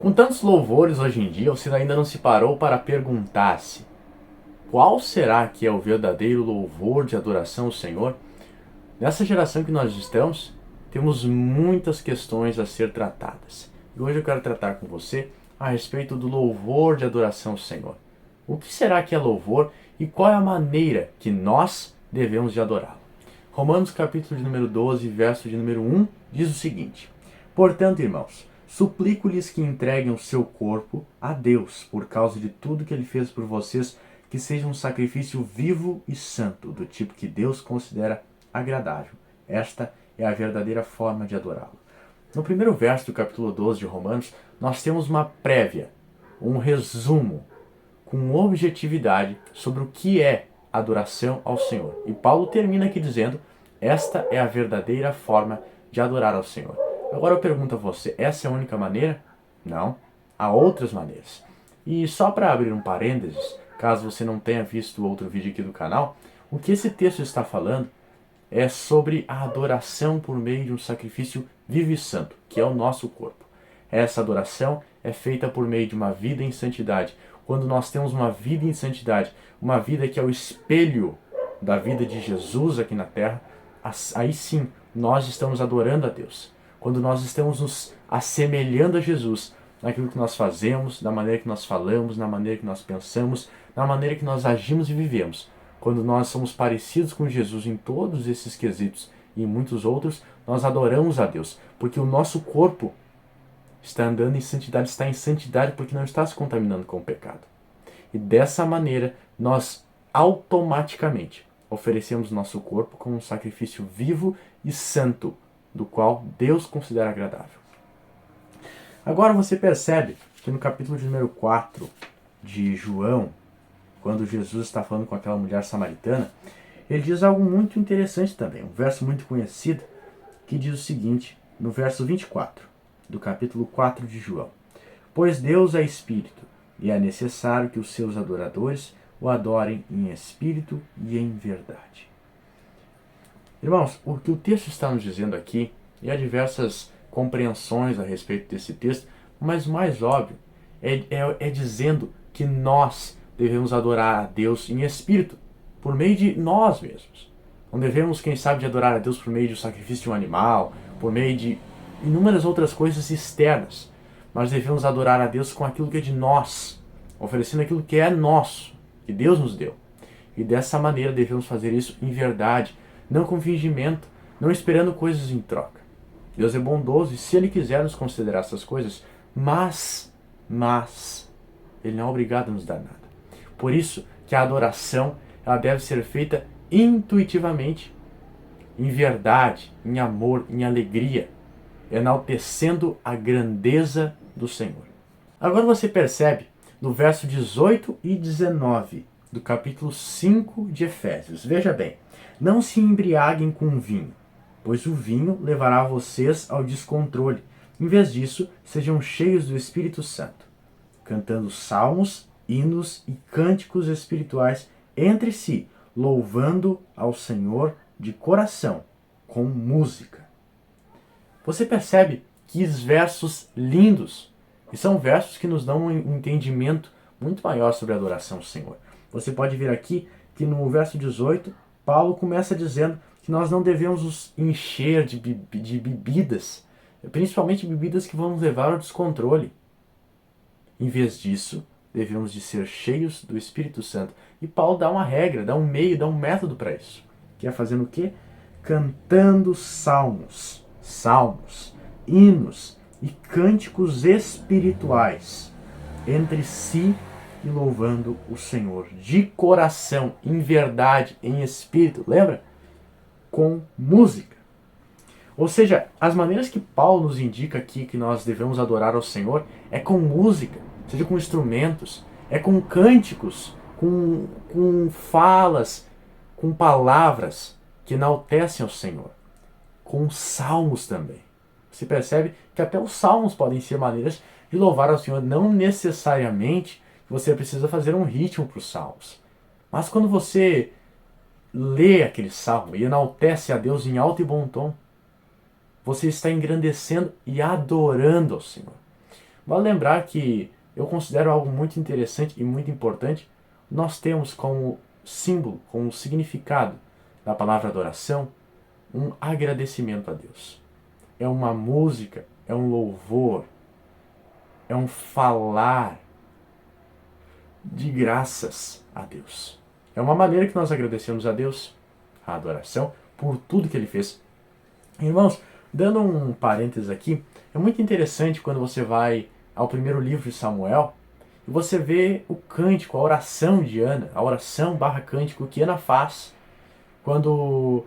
Com tantos louvores hoje em dia, você ainda não se parou para perguntar-se qual será que é o verdadeiro louvor de adoração ao Senhor? Nessa geração que nós estamos, temos muitas questões a ser tratadas. E hoje eu quero tratar com você a respeito do louvor de adoração ao Senhor. O que será que é louvor e qual é a maneira que nós devemos de adorá-lo? Romanos capítulo de número 12, verso de número 1, diz o seguinte: Portanto, irmãos, suplico-lhes que entreguem o seu corpo a Deus, por causa de tudo que ele fez por vocês, que seja um sacrifício vivo e santo, do tipo que Deus considera agradável. Esta é a verdadeira forma de adorá-lo. No primeiro verso do capítulo 12 de Romanos, nós temos uma prévia, um resumo, com objetividade sobre o que é adoração ao Senhor. E Paulo termina aqui dizendo: esta é a verdadeira forma de adorar ao Senhor. Agora eu pergunto a você, essa é a única maneira? Não, há outras maneiras. E só para abrir um parênteses, caso você não tenha visto outro vídeo aqui do canal, o que esse texto está falando é sobre a adoração por meio de um sacrifício vivo e santo, que é o nosso corpo. Essa adoração é feita por meio de uma vida em santidade. Quando nós temos uma vida em santidade, uma vida que é o espelho da vida de Jesus aqui na terra, aí sim nós estamos adorando a Deus. Quando nós estamos nos assemelhando a Jesus, naquilo que nós fazemos, na maneira que nós falamos, na maneira que nós pensamos, na maneira que nós agimos e vivemos. Quando nós somos parecidos com Jesus em todos esses quesitos e em muitos outros, nós adoramos a Deus, porque o nosso corpo está andando em santidade, está em santidade porque não está se contaminando com o pecado. E dessa maneira, nós automaticamente oferecemos nosso corpo como um sacrifício vivo e santo, do qual Deus considera agradável. Agora você percebe que no capítulo de número 4 de João, quando Jesus está falando com aquela mulher samaritana, ele diz algo muito interessante também, um verso muito conhecido, que diz o seguinte, no verso 24 do capítulo 4 de João: Pois Deus é Espírito, e é necessário que os seus adoradores o adorem em espírito e em verdade. Irmãos, o que o texto está nos dizendo aqui, e há diversas compreensões a respeito desse texto, mas o mais óbvio é dizendo que nós devemos adorar a Deus em espírito, por meio de nós mesmos. Não devemos, quem sabe, de adorar a Deus por meio do sacrifício de um animal, por meio de inúmeras outras coisas externas. Mas devemos adorar a Deus com aquilo que é de nós, oferecendo aquilo que é nosso, que Deus nos deu. E dessa maneira devemos fazer isso em verdade, não com fingimento, não esperando coisas em troca. Deus é bondoso e se Ele quiser nos considerar essas coisas, mas, Ele não é obrigado a nos dar nada. Por isso que a adoração ela deve ser feita intuitivamente, em verdade, em amor, em alegria, enaltecendo a grandeza do Senhor. Agora você percebe no verso 18 e 19 do capítulo 5 de Efésios. Veja bem: não se embriaguem com vinho, pois o vinho levará vocês ao descontrole. Em vez disso, sejam cheios do Espírito Santo, cantando salmos, hinos e cânticos espirituais entre si, louvando ao Senhor de coração, com música. Você percebe que versos lindos, e são versos que nos dão um entendimento muito maior sobre a adoração ao Senhor. Você pode ver aqui que no verso 18, Paulo começa dizendo que nós não devemos nos encher de bebidas, principalmente bebidas que vão nos levar ao descontrole. Em vez disso, devemos de ser cheios do Espírito Santo. E Paulo dá uma regra, dá um meio, dá um método para isso. Que é fazendo o quê? Cantando salmos, hinos e cânticos espirituais entre si e louvando o Senhor de coração, em verdade, em espírito. Lembra? Com música. Ou seja, as maneiras que Paulo nos indica aqui que nós devemos adorar ao Senhor é com música, seja com instrumentos, é com cânticos, com falas, com palavras que enaltecem ao Senhor, com salmos também. Você percebe que até os salmos podem ser maneiras de louvar ao Senhor, não necessariamente você precisa fazer um ritmo para os salmos. Mas quando você lê aquele salmo e enaltece a Deus em alto e bom tom, você está engrandecendo e adorando ao Senhor. Vale lembrar que eu considero algo muito interessante e muito importante. Nós temos como símbolo, como significado da palavra adoração, um agradecimento a Deus. É uma música, é um louvor, é um falar de graças a Deus. É uma maneira que nós agradecemos a Deus, a adoração, por tudo que Ele fez. Irmãos, dando um parênteses aqui, é muito interessante quando você vai ao primeiro livro de Samuel e você vê o cântico, a oração de Ana, a oração barra cântico que Ana faz quando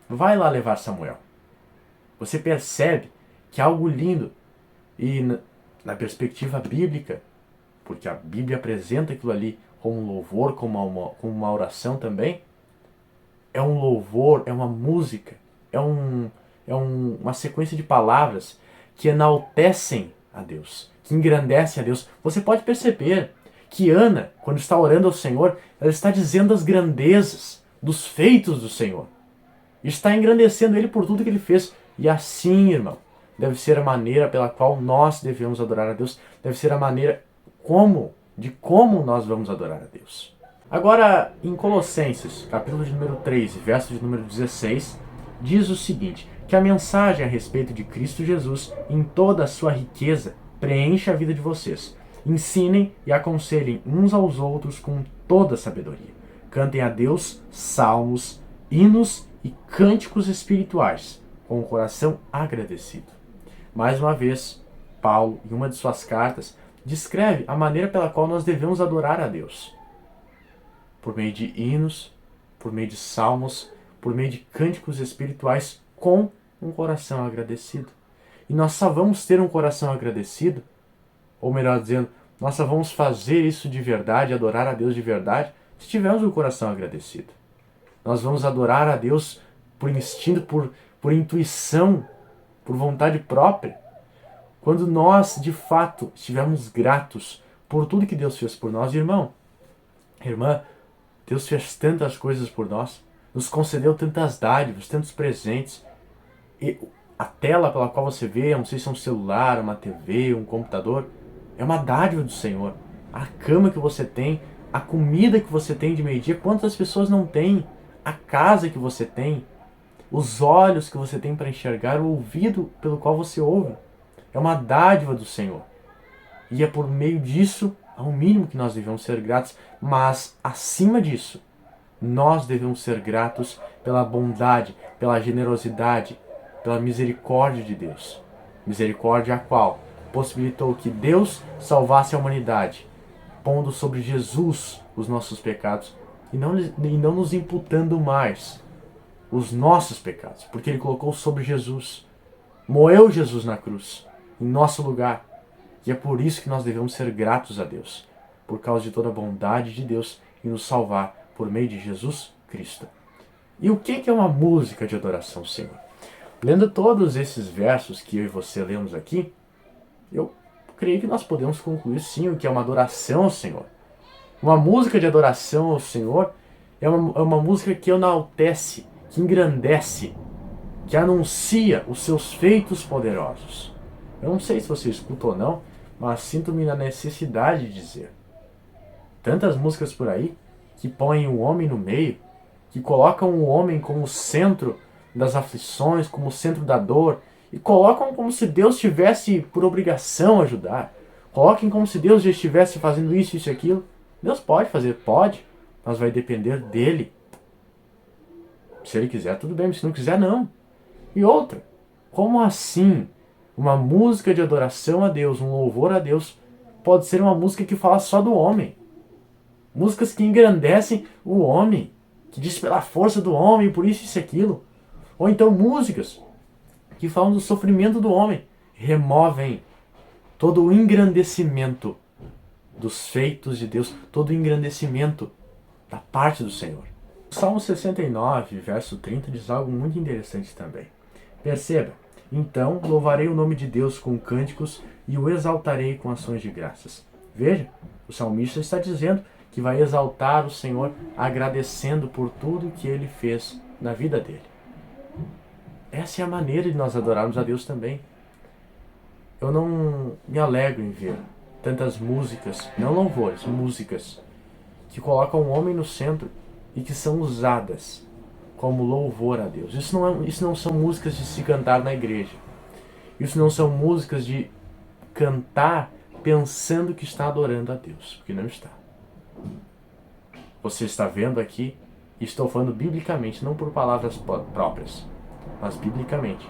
vai lá levar Samuel. Você percebe que é algo lindo e na perspectiva bíblica, porque a Bíblia apresenta aquilo ali como um louvor, como uma oração também, é um louvor, é uma música, uma sequência de palavras que enaltecem a Deus, que engrandecem a Deus. Você pode perceber que Ana, quando está orando ao Senhor, ela está dizendo as grandezas dos feitos do Senhor. Está engrandecendo Ele por tudo que Ele fez. E assim, irmão, deve ser a maneira pela qual nós devemos adorar a Deus, deve ser a maneira de como nós vamos adorar a Deus. Agora, em Colossenses, capítulo de número 13, verso de número 16, diz o seguinte, que a mensagem a respeito de Cristo Jesus, em toda a sua riqueza, preenche a vida de vocês. Ensinem e aconselhem uns aos outros com toda a sabedoria. Cantem a Deus salmos, hinos e cânticos espirituais, com o coração agradecido. Mais uma vez, Paulo, em uma de suas cartas, descreve a maneira pela qual nós devemos adorar a Deus. Por meio de hinos, por meio de salmos, por meio de cânticos espirituais com um coração agradecido. E nós só vamos ter um coração agradecido, ou melhor dizendo, nós só vamos fazer isso de verdade, adorar a Deus de verdade, se tivermos um coração agradecido. Nós vamos adorar a Deus por instinto, por intuição, por vontade própria, quando nós, de fato, estivermos gratos por tudo que Deus fez por nós. Irmão, irmã, Deus fez tantas coisas por nós, nos concedeu tantas dádivas, tantos presentes. E a tela pela qual você vê, não sei se é um celular, uma TV, um computador, é uma dádiva do Senhor. A cama que você tem, a comida que você tem de meio-dia, quantas pessoas não têm? A casa que você tem, os olhos que você tem para enxergar, o ouvido pelo qual você ouve. É uma dádiva do Senhor. E é por meio disso, ao mínimo que nós devemos ser gratos. Mas, acima disso, nós devemos ser gratos pela bondade, pela generosidade, pela misericórdia de Deus. Misericórdia a qual possibilitou que Deus salvasse a humanidade, pondo sobre Jesus os nossos pecados e não nos imputando mais os nossos pecados, porque Ele colocou sobre Jesus. Moeu Jesus na cruz, em nosso lugar. E é por isso que nós devemos ser gratos a Deus, por causa de toda a bondade de Deus em nos salvar por meio de Jesus Cristo. E o que é uma música de adoração ao Senhor? Lendo todos esses versos que eu e você lemos aqui, eu creio que nós podemos concluir sim o que é uma adoração ao Senhor. Uma música de adoração ao Senhor é uma música que enaltece, que engrandece, que anuncia os seus feitos poderosos. Eu não sei se você escuta ou não, mas sinto-me na necessidade de dizer. Tantas músicas por aí que põem o homem no meio, que colocam o homem como centro das aflições, como centro da dor, e colocam como se Deus tivesse por obrigação ajudar. Coloquem como se Deus já estivesse fazendo isso e aquilo. Deus pode fazer, pode, mas vai depender dele. Se ele quiser, tudo bem, mas se não quiser, não. E outra, como assim uma música de adoração a Deus, um louvor a Deus, pode ser uma música que fala só do homem? Músicas que engrandecem o homem, que diz pela força do homem, por isso e aquilo. Ou então músicas que falam do sofrimento do homem, removem todo o engrandecimento dos feitos de Deus, todo o engrandecimento da parte do Senhor. O Salmo 69, verso 30, diz algo muito interessante também. Perceba, então louvarei o nome de Deus com cânticos e o exaltarei com ações de graças. Veja, o salmista está dizendo que vai exaltar o Senhor agradecendo por tudo que Ele fez na vida dele. Essa é a maneira de nós adorarmos a Deus também. Eu não me alegro em ver tantas músicas, não louvores, músicas, que colocam o homem no centro e que são usadas como louvor a Deus. Isso não são músicas de se cantar na igreja. Isso não são músicas de cantar pensando que está adorando a Deus, porque não está. Você está vendo aqui, e estou falando biblicamente, não por palavras próprias, mas biblicamente,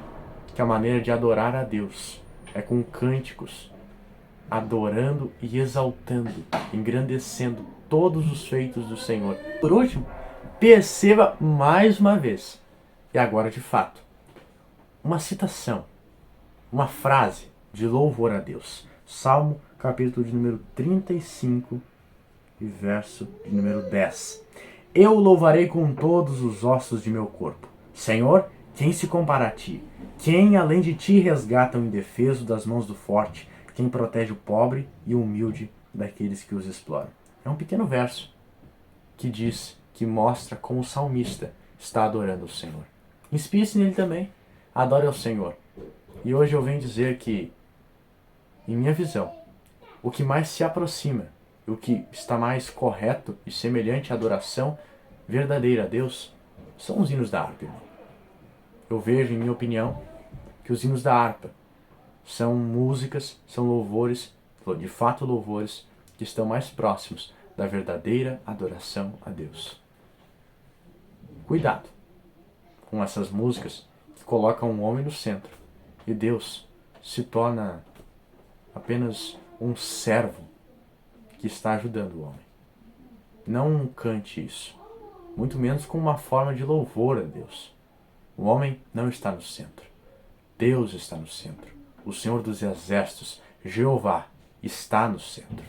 que a maneira de adorar a Deus é com cânticos, adorando e exaltando, engrandecendo todos os feitos do Senhor. Por último, perceba mais uma vez, e agora de fato, uma citação, uma frase de louvor a Deus. Salmo, capítulo de número 35 e verso de número 10. Eu louvarei com todos os ossos de meu corpo. Senhor, quem se compara a ti? Quem além de ti resgata o indefeso das mãos do forte? Quem protege o pobre e o humilde daqueles que os exploram? É um pequeno verso que diz, que mostra como o salmista está adorando o Senhor. Inspire-se nele também. Adore ao Senhor. E hoje eu venho dizer que, em minha visão, o que mais se aproxima, o que está mais correto e semelhante à adoração verdadeira a Deus, são os hinos da harpa, irmão. Eu vejo, em minha opinião, que os hinos da harpa são músicas, são louvores, de fato louvores, que estão mais próximos da verdadeira adoração a Deus. Cuidado com essas músicas que colocam o homem no centro e Deus se torna apenas um servo que está ajudando o homem. Não cante isso, muito menos com uma forma de louvor a Deus. O homem não está no centro. Deus está no centro. O Senhor dos Exércitos, Jeová, está no centro.